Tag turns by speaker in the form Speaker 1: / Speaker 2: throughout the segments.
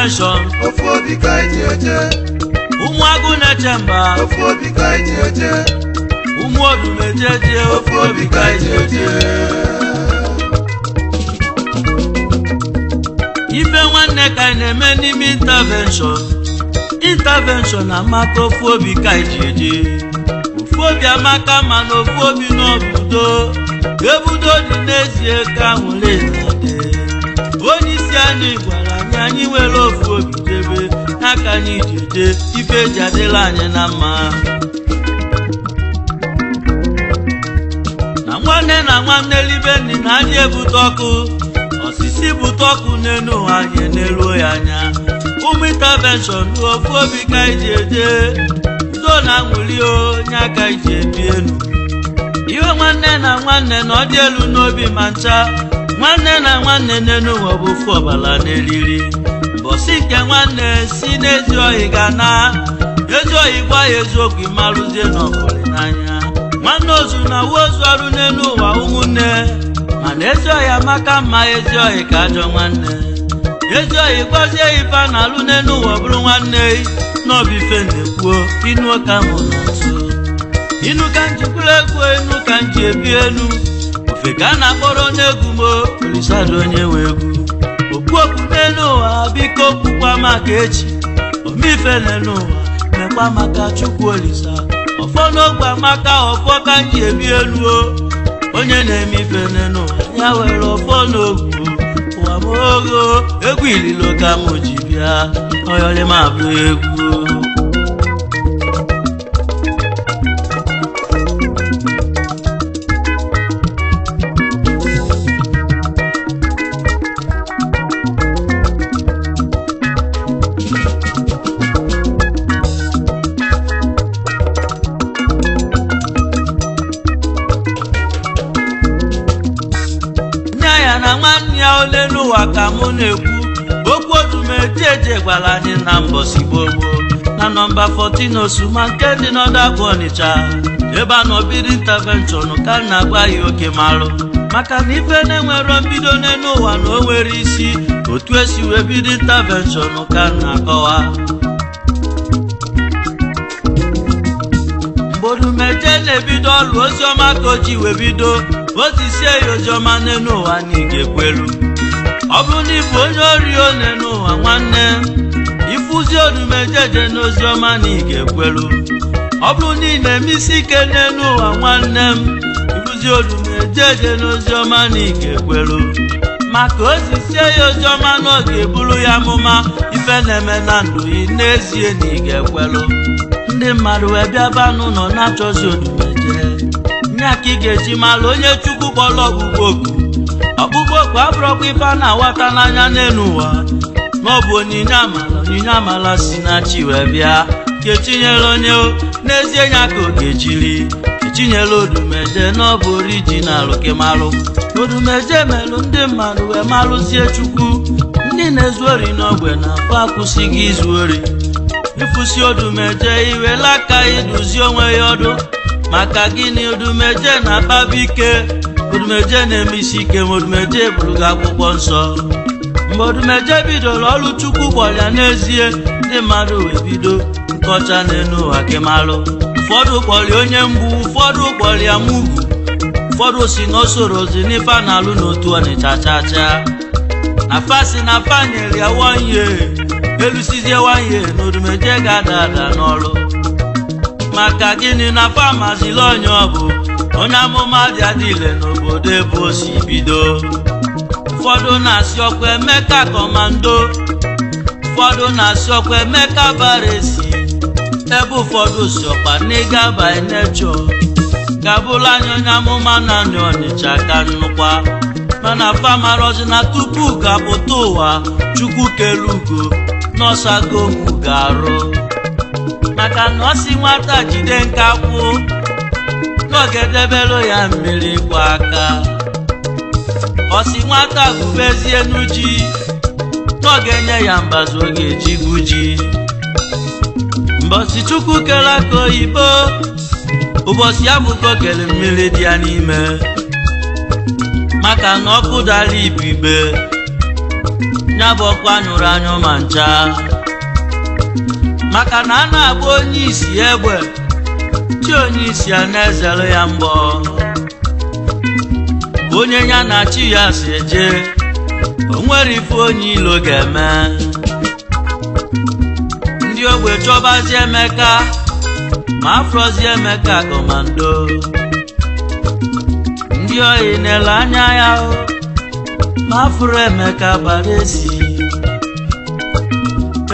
Speaker 1: intervention
Speaker 2: ofu obi ka iji eje
Speaker 1: ụmụagụ na-eche mba
Speaker 2: ofu obi ka iji eje
Speaker 1: ụmụ odumejeje
Speaker 2: ofu obi ka iji eje
Speaker 1: ife nwanne ka anyị na-eme n'ime intervention amaka ofu obi ka iji eje ofu obi amaka mana ofu obi n'obodo ebudo dị n'ezie ka nwere na-adị onye isi anyị gwara anyị nwere ofu obi debe n'aka anyị ji eje ife eji adịla anyị na mma na nwanne na nwanne libe nni na anyị ebute ọkụ osisi bute ọkụ n'elu ụwa anyị n'elu ya anya ụmụ intervention ofu obi ka iji eje udo na nwuli onye aka iji ebi elu iwe nwanne na nwanne na ọ dị elu n'obi ma ncha nwanne na nwanne n'elu ụwa bụ ofu ọbala n'eriri mbọsị nke nwanne si n'ezi ohi ga na ezi ohi gwa ya eziokwu ịmarụzie n'ọbụlịnanya nwanne ozu na wozu ọrụ n'elu ụwa ụmụnne mana ezi ohi amaka mma ezi ohi ka ajọ nwanne ezi ohi gwazie ife na alụ n'elu ụwa bụrụ nwanne n'obife na-ekwuo inu ka mụ na nso inu ka njikwuru egwu inu ka nji ebi elu ofe ka a na-akpọrọ n'egwu mo olisado onye nwe egwu okwu n'elu ụwa biko kwukwa maka echi omife n'elu ụwa mekwa maka Chukwu Olisa ọfọ n'ogwe amaka ọfọ ka nji ebi elu onye na-eme ife n'elu ụwa ya were ọfọ n'ogwu ụwa m ogo egwu ililo ka m ji bịa oyọrị m abụ egwu na nwanne ya ole n'ụwa ka mụ na-ekwu okwu odumejeje gwara anyị na mbọsị gboo na nọmba 14 Osuma nke dị n'Ọdagwu Ọnịcha ebe a nọbiri intervention ka na-agwa ya oke marụ maka na ife na-enwero mbido n'elu ụwa na o nwere isi otu esi wee bido intervention ka na-akọwa mgbe odumeje na-ebido ọrụ oziọma ka o ji wee bido otisie ya oziọma n'elu ụwa na ị ga-ekwelu ọ bụrụ na ịbụ onye ori n'elu ụwa nwanne ịfụzi odumejeje n'oziọma na ị ga-ekwelu ọ bụrụ na ị na-eme isi ike n'elu ụwa nwanne m ịfụzi odumejeje n'oziọma na ị ga-ekwelu maka otisie ya oziọma na ọ ga-eburu ya amụma ife na-eme na ndụ ị n'ezie na ị ga-ekwelu ndị mmadụ wee bịaba n'ụlọ na-achọzi odumeje nya ka ị ga-eji mara onye Chukwu kpọrọ ọgbụgbọ oku abụrụkwa ife a na-awata n'anya n'elu ụwa n'ọbụ onyinye amala si na chi wee bịa ka etinyere onye n'ezie nya ka ọ ga-ejiri etinyere odumeje n'ọbụ orijinal kemalụ odumeje melụ ndị mmadụ wee malụzie Chukwu ndị na-ezu ori n'ogbe na afọ akwụsịghị izu ori ịfụsi odumeje iwela aka iduzi onwe ya ọdụ maka gịnị odumeje na-akpaba ike odumeje na-eme isi ike ma odumeje bụrụ gị akwụkwọ nsọ mgbe odumeje bidoro ọrụ Chukwu kpọrọ ya n'ezie ndị mmadụ wee bido nkọcha n'elu ụwa kemalụ ụfọdụ kpọrọ onye mgbu ụfọdụ kpọrọ ya mugwu ụfọdụ si na o sorozi n'ife a na-alụ n'otu Ọnịcha chacha na fasi na fa nyere ya wanye elusizie wanye na odumeje ga-ada ada n'ọrụ maka gịnị na famazili onye ọ bụ onye amụma dị adịle n'obodo ebe o si bido ụfọdụ na-asị ọkwa Emeka kọmando ụfọdụ na-asị ọkwa Emeka baresi ebe ụfọdụ si ọkwa n'ịga by nature gabụla anya onye amụma na ndị Ọnịcha ka nnukwa mana famarozi na tupu ga-apụta ụwa Chukwu kere ugo n'ọsago okwu ga-arụ maka na ọ si nwata jide nkakwụ n'oge debelu ya mmiri kwa aka ọ si nwata gụbezie n'uji n'oge nye ya mbazu oge eji guji mbọsị Chukwu kere aka oyibo ụbọchị ya bụ ka o kere mmiri dị ya n'ime maka na ọkụ dara ibe nyabọkwa nyụrụ anyụ ma ncha maka na a na-agba onye isi egbe chi onye isi a na-ezere ya mbọ onye ya na chi ya si eje o nwere ife onye ilo ga-eme ndị ogbe chọbazi Emeka ma afrozi Emeka kọmando ndị oyi na-ele anya ya ma afro Emeka bara esi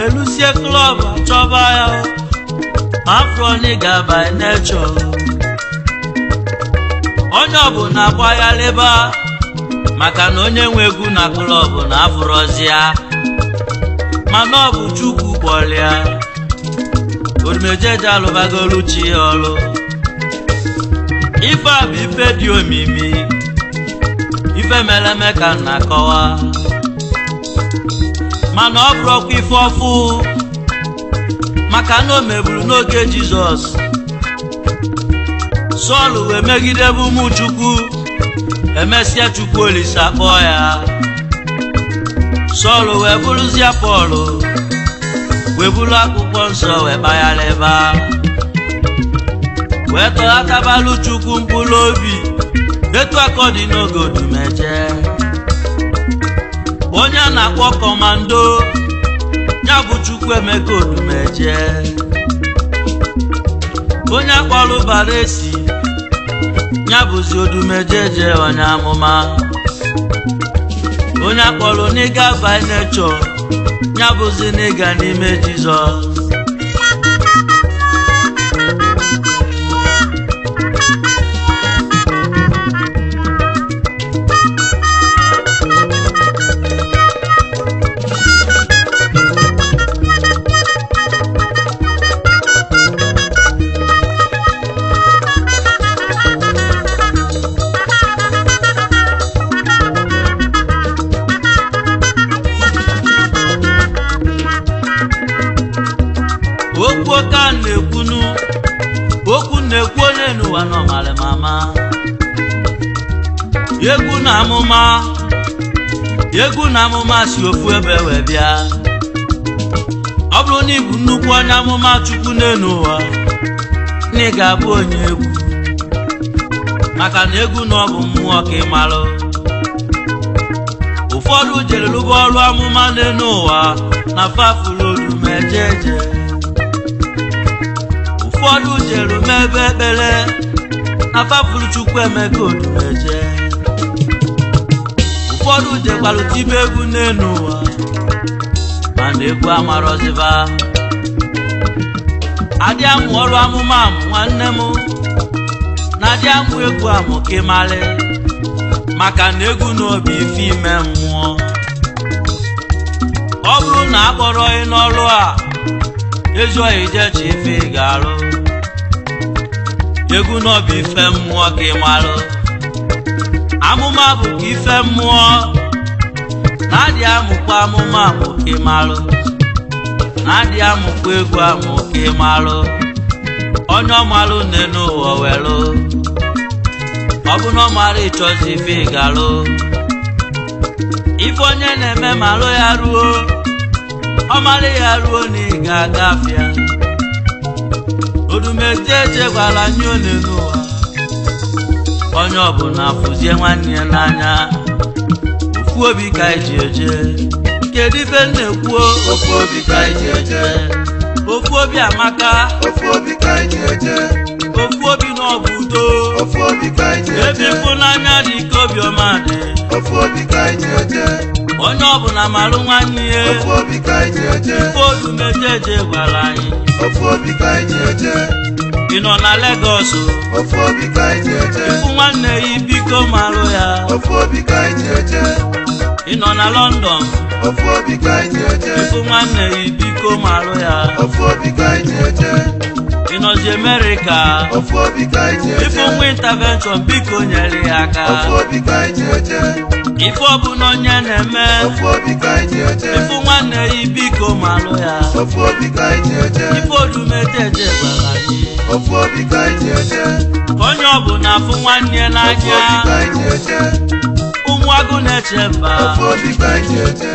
Speaker 1: elusie klọb achọba ya ma afro n'iga by nature onye ọbụla agbaghalịba maka na onye nwe egwu na klọb na afrozi ya mana ọ bụ Chukwu kpọlịa odumejeje alụbagolu chi ọlụ ife a bụ ife dị omimi ife mere Emeka na-akọwa mana ọ bụrụkwa ife ọfụ maka na o meburu n'oge Jizọs Sọl wee megide bụ ụmụ Chukwu emesịa Chukwu Olise akpọọ ya Sọl wee bụrụzie Pọl wee buru akwụkwọ nsọ wee kpaghalịba wee tọghatabalụ Chukwu mkpụrụ obi etu aka ọ dị n'oge odumeje onye a na-akpọ kọmando ya bụ Chukwu Emeka odumeje onye akpọrọ bara esi ya bụzi odumejeje onye amụma onye akpọrọ n'iga by nature ya bụzi n'ịga n'ime Jizọs okwu na-ekwu onye n'ụwa nọmalị mama egwu na amụma si ofu ebe wee bịa ọ bụrụ na ịbụ nnukwu onye amụma Chukwu n'elu ụwa na ị ga-abụ onye egwu maka na egwu na ọ bụ mmụọ ka ị marụ ụfọdụ jere lụba ọrụ amụma n'elu ụwa na fafuru odumejeje ụfọdụ jere mebe ekpere na fafuru Chukwu Emeka odumeje ụfọdụ jekwalụ tibe egwu n'elu ụwa mana egwu amarọziba adị amụ ọrụ amụma amụ nwanne m na adị amụ egwu amụ ka ịmalị maka na egwu na obi ife ime mmụọ ọ bụrụ na akpọrọ ị n'ọrụ a ezuohi jechi ife ị ga-arụ egwu na obi ife mmụọ ka ịmalụ amụma bụ ka ife mmụọ na-adị amụkwa amụma amụ ka ịmalụ na-adị amụkwa egwu amụ ka ịmalụ onye ọmalụ n'elu ụwa welụ ọ bụ na ọmara ịchọzi ife ị ga-alụ ife onye na-eme malụ ya ruo ọmara ya ruo na ị ga-agafịa odumejeje gwara anyị n'elu ụwa onye ọbụla fụzie nwanne ya n'anya ofu obi ka eji eje kedu ife na-ekwu
Speaker 2: ofu obi ka eji eje
Speaker 1: ofu obi amaka
Speaker 2: ofu obi ka eji eje
Speaker 1: ofu obi na ọ bụ udo
Speaker 2: ofu obi ka eji eje
Speaker 1: ebe ịfụnanya dị ka obiọma dị
Speaker 2: ofu obi ka eji eje
Speaker 1: onye ọbụla malụ nwanne ya
Speaker 2: ofu obi ka eji eje
Speaker 1: ife odumejeje gwara anyị
Speaker 2: ofu obi ka eji eje
Speaker 1: ị nọ na Lagos
Speaker 2: ofu obi ka eji eje
Speaker 1: ịfụ nwanne ya biko malụ ya
Speaker 2: ofu obi ka eji eje
Speaker 1: ị nọ na London
Speaker 2: ofu obi ka eji eje
Speaker 1: ịfụ nwanne ya biko malụ ya
Speaker 2: ofu obi ka eji eje
Speaker 1: ị nọzi America
Speaker 2: ofu obi ka eji eje
Speaker 1: ịfụ nwa intervention biko nyere ya aka
Speaker 2: ofu obi ka eji eje
Speaker 1: ife ọbụla onye na-eme
Speaker 2: ofu obi ka eji eje
Speaker 1: ịfụ nwanne ya biko malụ ya
Speaker 2: ofu obi ka eji eje
Speaker 1: ife odumejeje gwara anyị
Speaker 2: ofu obi ka eji eje
Speaker 1: onye ọbụla afụ nwanne ya n'anya
Speaker 2: ofu obi ka eji eje
Speaker 1: ụmụ nwagu na-eche mba
Speaker 2: ofu obi ka iji eje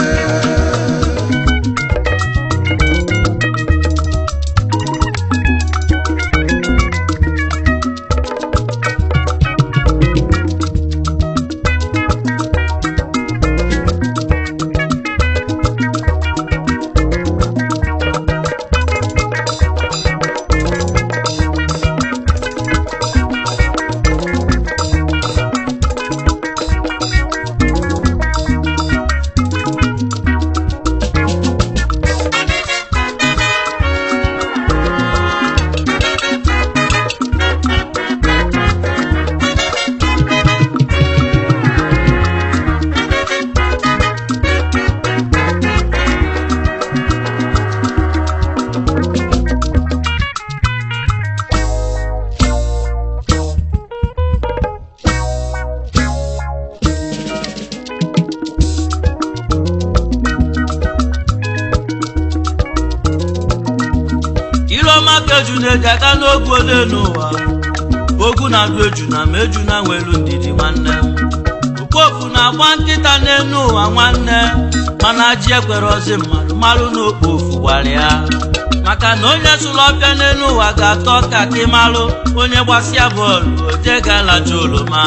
Speaker 1: Ejunegaka n'ogwu ole n'ụwa ogwu na-adụ ejuna ma ejuna nwelu ndidi nwanne okpofu na-agba nkịta n'elu ụwa nwanne mana ji ekwere ozi mmadụ marụ n'okpofu gbara ya maka na onye sụrụ ọbịa n'elu ụwa ga-atọ ka ka ịmalụ onye gbasịa bọọlụ oje ga-alaja oroma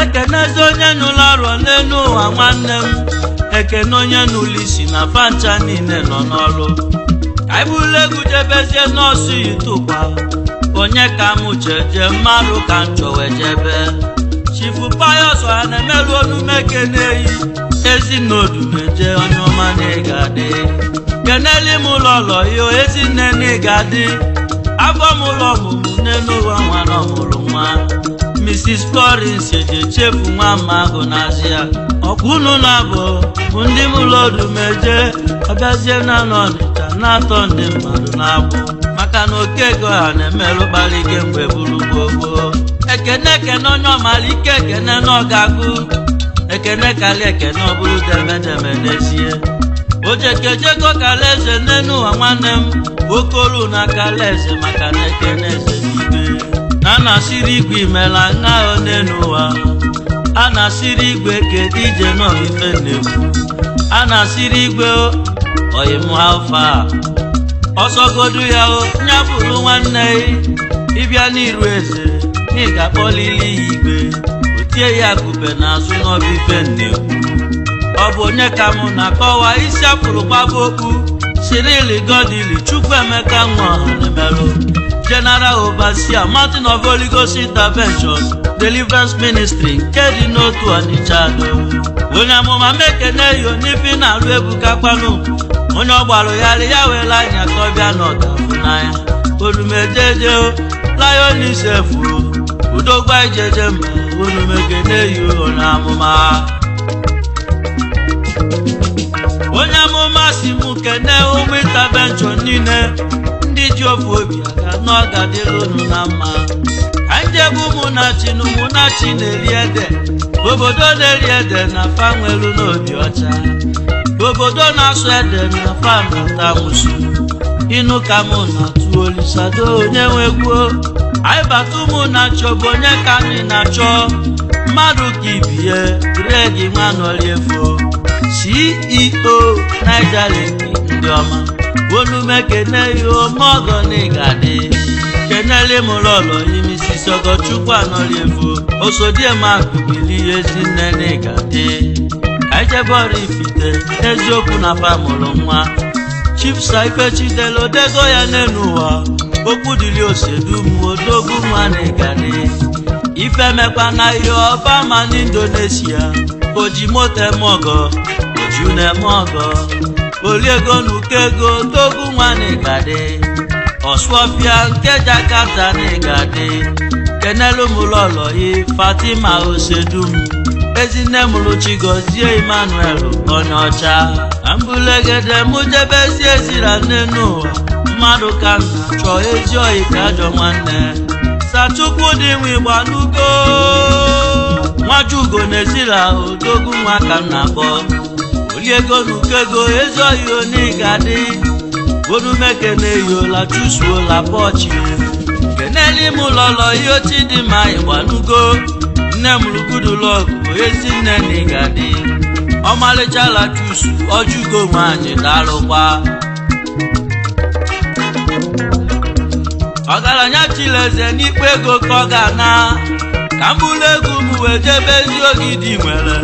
Speaker 1: ekenezi onye nụrụ ọrụ n'elu ụwa nwanne m ekene onye nụrụ isi na fancha niile nọ n'ọrụ aibulu egwu jebezie nọọsụ yitụkwa onye ka mụ jeje mmadụ ka nchọwe jebe chifu payọs ọha na-emerụ onumeke n'eyi ezinodumeje onye ọma na-ịga dị keneli m ụlọlọ yo ezinne na-ịga dị afọ m ụlọ ọmụmụ n'elu ụwa nwa na ọmụrụ nwa Mrs. Florence ejechefu nwa magụ n'azịa ọkwa unu na-abụ bụ ndị m ụlọdumeje ọbịazie na n'ọnịcha na-atọ ndị mmadụ na-abụ maka na okeke ọha na-emerụ kpali ike mgbe buru gbogbo ekene onye ọmara ike ekene na ọgagụ ekene kali ekene ọ bụrụ demedeme n'ezie ojekejego kalaeze n'enu ụwa nwanne m okolu na kalaeze maka na ekene eze n'igwe na na-asịrị igwe imela nha ahụ n'enu ụwa a na-asịrị igwe kedu ije nọife na-ekwu a na-asịrị igwe oyimụ alfa ọsọgodu ya nya bụrụ nwanne ịbịa n'iru eze ị ga-akpọlili ya igwe otie ya akụpe n'azụ n'ọbife na-ekwu ọ bụ onye ka mụ na-akọwa isi apụrụ gbaba okpu Cyril Godili Chukwuemeka nwa ọhanemelụ General Overseer Mountain of Holy Ghost Intervention Deliverance Ministry nke dị n'otu Ọnịcha onye amụma mekene yo n'ifi na-alụ ebuka kpanụ onye ọgbalụ ya were anya tọbịa n'ọgafụ n'anya orumejeje Lionisef udogwa ijeje mba orumekene yo onye amụma onye amụma si mụ kene ụmụ intervention niile ndị ji ofu obi aga n'ọga dịlụ unu na mma anjebu ụmụnachi na ụmụnachi na-eri ede obodo na-eri ede na fa nwelu n'obi ọcha obodo na-asụ ede na fa nata nwụsụ ịnụ ka mụ na-atụ olisado onye nwegwuo anyị bata ụmụnachi bụ onye ka anyị na-achọ mmadụ ka ibie regi nwanọriefo CEO Niger Link ndị ọma onumekene yo mọgọ n'ịgadị kenele m lọlọ imisi Sogochukwu Anọriefo osodiemakubili ezinne n'ịgadị ejebọrọ ifite eziokwu na famụrụ nwa Chief Sir Ifechidelo dego ya n'elu ụwa okwu dịrị osedum odogwu nwa n'ịgadị ifemekwa na ihe ọba ma n'Indonesia oji moto eme ọgọ ojune eme ọgọ oliego n'ukego dogwu nwa n'ịgadị ọsụọfịa nke Jakarta n'ịgadị kenelu mụlọlọ yi Fatima Osedum ezinne mụrụ Chigozie Emmanuel onye ọcha ambulegede mụjebezi ezira n'enu ụwa mmadụ ka nna chọọ ezi oyi ka ajọ nwanne Sachukwu dị nwe gbanugo nwajugo n'ezira odogwu nwa ka nna kpọ oliego n'ukego ezi oyi onịgadị onumekene yola chusuola pọchi keneli mụlọlọ ihe ochi dị ma ịgbanugo nne mụrụ Goodluck ezi nne na ịgadị ọmalịcha lachusu ọjụgo nwanyị daalụkwa ọgaranya Chileze n'ikpe ego ka ọ ga-ana ka mbụlụ ego m wee jebe ezi Ogidi nwere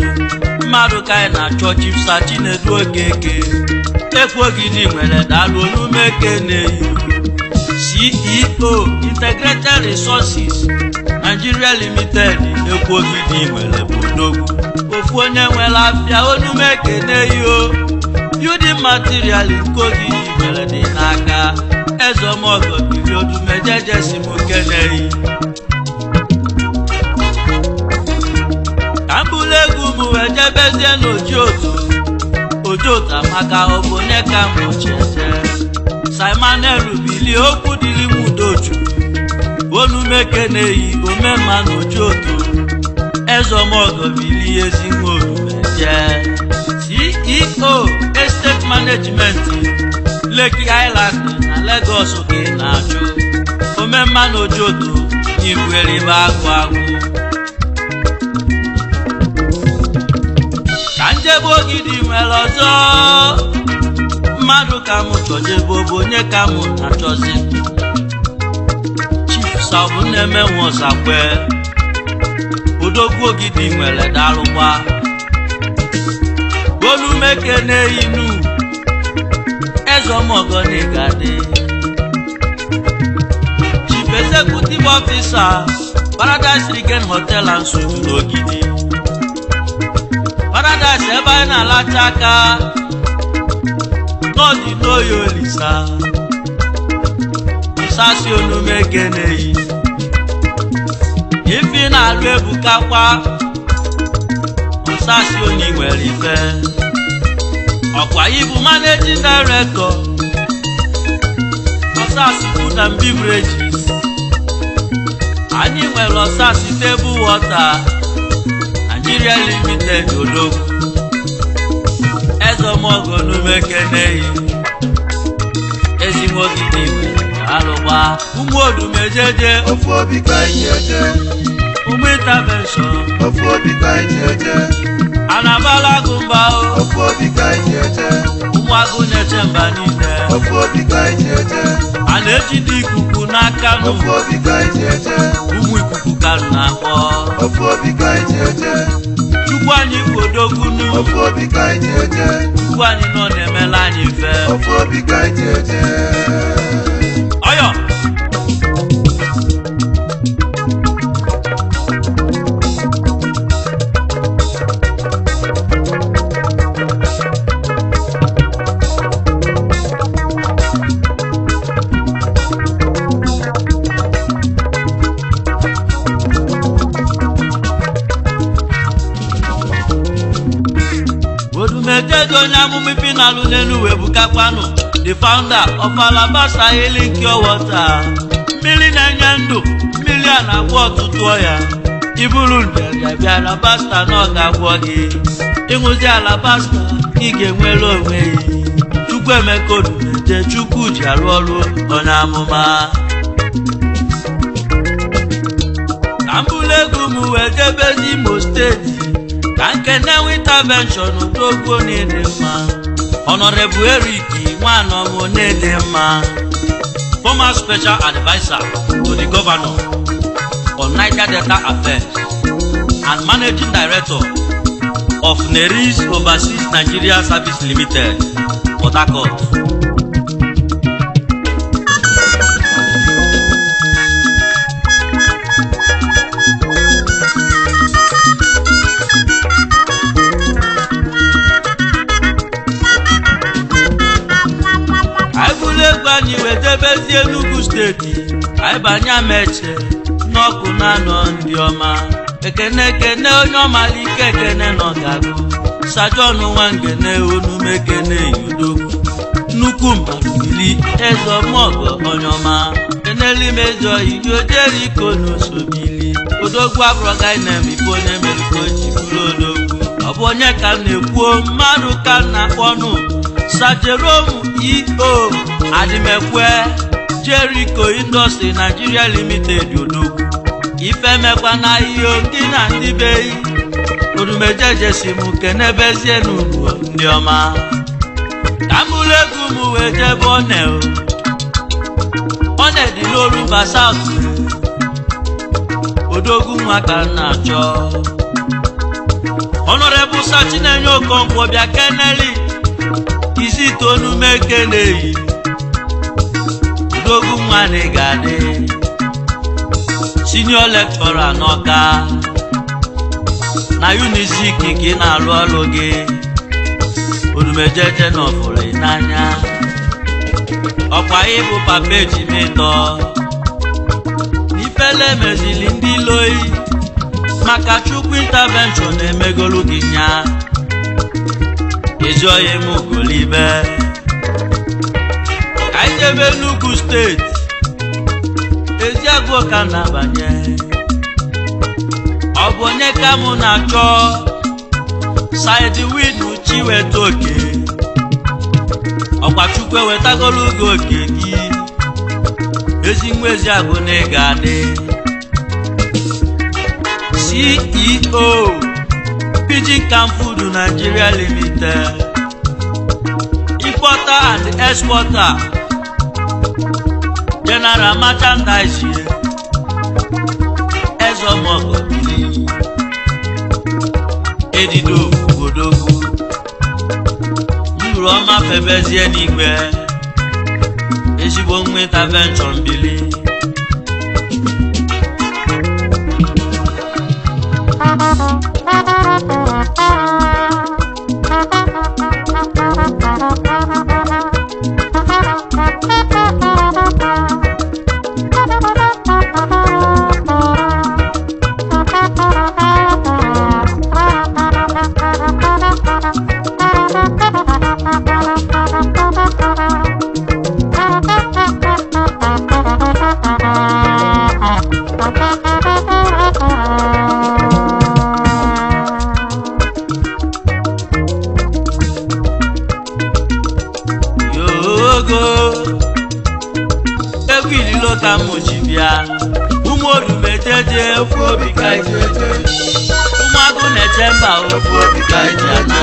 Speaker 1: mmadụ ka anyị na-achọ Chief Sir Chinedu Okeke ekwu Ogidi nwere daalụ Onumeke na-eyi CEO Integrated Resources Nigeria Limited ekwu Ogidi nwere bụ odogwu ofu onye nwere afịa Onumeke na-eyi o building material nke Ogidi nwere dị n'aka Ezeomogo biri Odumejeje si m keneyi ka mbụlụ egwu m wee jebezie n'Ojiotu maka ọ bụ onye ka m ocheze Simon Erubili okwu dịrị m Udochukwu Onumeke na-eyi omemma n'Ojiotu Ezeomogo bili ezi nwa Odumeje CEO Estate Management Lekki Island na Lagos ka ị na-achụ omemma n'Ojiotu n'Igweribe agụ ka njebe Ogidi nwere ọzọ mmadụ ka m chọjebe bụ onye ka m na-achọzi Chief Sir Nnemenwozakwe odogwu Ogidi nwere daalụkwa Onumeke na-eyi nu Ezeomogo na ịgadị Chief Executive Officer Paradise Regain Hotel and Suites n'Ogidi Paradise ebe anyị na-alacha aka n'ọdị n'oyi Olisa Nsasị Onumeke na-eyi ife na-alụ ebukakwa Nsasị onye nwere ife ọkwa ibu Managing Director Nsasị Food and Beverages anyị nwere Nsasị Table Water Nigeria Limited odogwu Ezeomogo Onumeke na-eyi ezigbo Ogidi alụkwa ụmụ Odumejeje
Speaker 2: ofu obi ka anyị eje
Speaker 1: ụmụ intervention
Speaker 2: ofu obi ka anyị eje
Speaker 1: Anabala Agụmba
Speaker 2: ofu obi ka anyị eje
Speaker 1: ụmụ agụ na-eche mba niile
Speaker 2: ofu obi ka anyị eje
Speaker 1: a na-ejide ikuku n'aka
Speaker 2: ofu obi ka anyị eje
Speaker 1: ụmụ ikuku ka na-akpọ
Speaker 2: ofu obi ka anyị eje
Speaker 1: Chukwu anyị kwodogunu
Speaker 2: ofu obi ka anyị eje
Speaker 1: Chukwu anyị nọ na-emela anyị mfe
Speaker 2: ofu obi ka anyị eje
Speaker 1: ọyọ Odumejeje onye amụma ife na-alụ n'elu wee bukakwanụ the founder of Alabasta Healing Cure Water mmiri na-enye ndụ mmiri a na-agwọ ọtụtụ ọya iburu nje bịa Alabasta na ọ ga-agwọ gị ịṅụzi Alabasta ị ga-enwere onwe gị Chukwuemeka Odumeje Chukwu ji arụ ọrụ onye amụma ka mbụlụ ego m wee jebezi Imo steeti ka nkenewe intervention odogwu n'ịdị mma Honorable Eric Nwanom n'ịdị mma former special advisor to the governor on Niger Delta Affairs and managing director of Neris Overseas Nigeria Service Limited, Port Harcourt. Anyị wee jebezie Enugu steeti anyị banye Ameche n'ọkụ na-anọ ndị ọma ekene onye ọmalike ekene n'ọgagụ Sajon Nwangene Onumeke na-eyi odogwu nnukwu mmadụ iri Ezeomogo onye ọma enelimezo Jeriko n'Osobili odogwu abụrọga na-eme ife onye mere ka o ji bụrụ odogwu ọ bụ onye ka m na-ekwuo mmadụ ka m na-akpọnụ Sajerom EO Adimekwe Jeriko Industry Nigeria Limited odogwu ife mekwa na iyo gị na ndị be odumejeje si m kenebezie n'ugbo ndị ọma ka mụrụ egwu m wee jebe one dị n'Oruba South odogwu nwa ka m na-achọ Honorable Sir Chinenye Okonkwo bịa keneli isi tonu mekeleyi odogwu nwa na ịgadị senior lecturer n'Ọka na Unizik ka ị na-alụ ọrụ gị odumejeje n'ọfụrụ n'anya ọkwa ịbụ papa ejimịtọ n'ifele mezili ndị loyi maka Chukwu intervention emegolu gị nya ezi oyi m golibe ka anyị jebe Enugu steeti Eziagụ ka na-abanye ọ bụ onye ka mụ na-achọ Saidi Winu Chiweta Oke ọkwa Chukwu ewetagolu gị oke gị ezi nwa Eziagụ na ị ga-adị CEO Pidgin Camp Food Nigeria Limited importer and exporter General Merchandise Ezomogo Edido Odogwu nduru ọma febezie n'igwe ezigbo nwa intervention bili egwu ililo ka m ji bịa ụmụ odumejeje ofu obi ka ije ụmụagụ na-eche mba ofu obi ka ije ana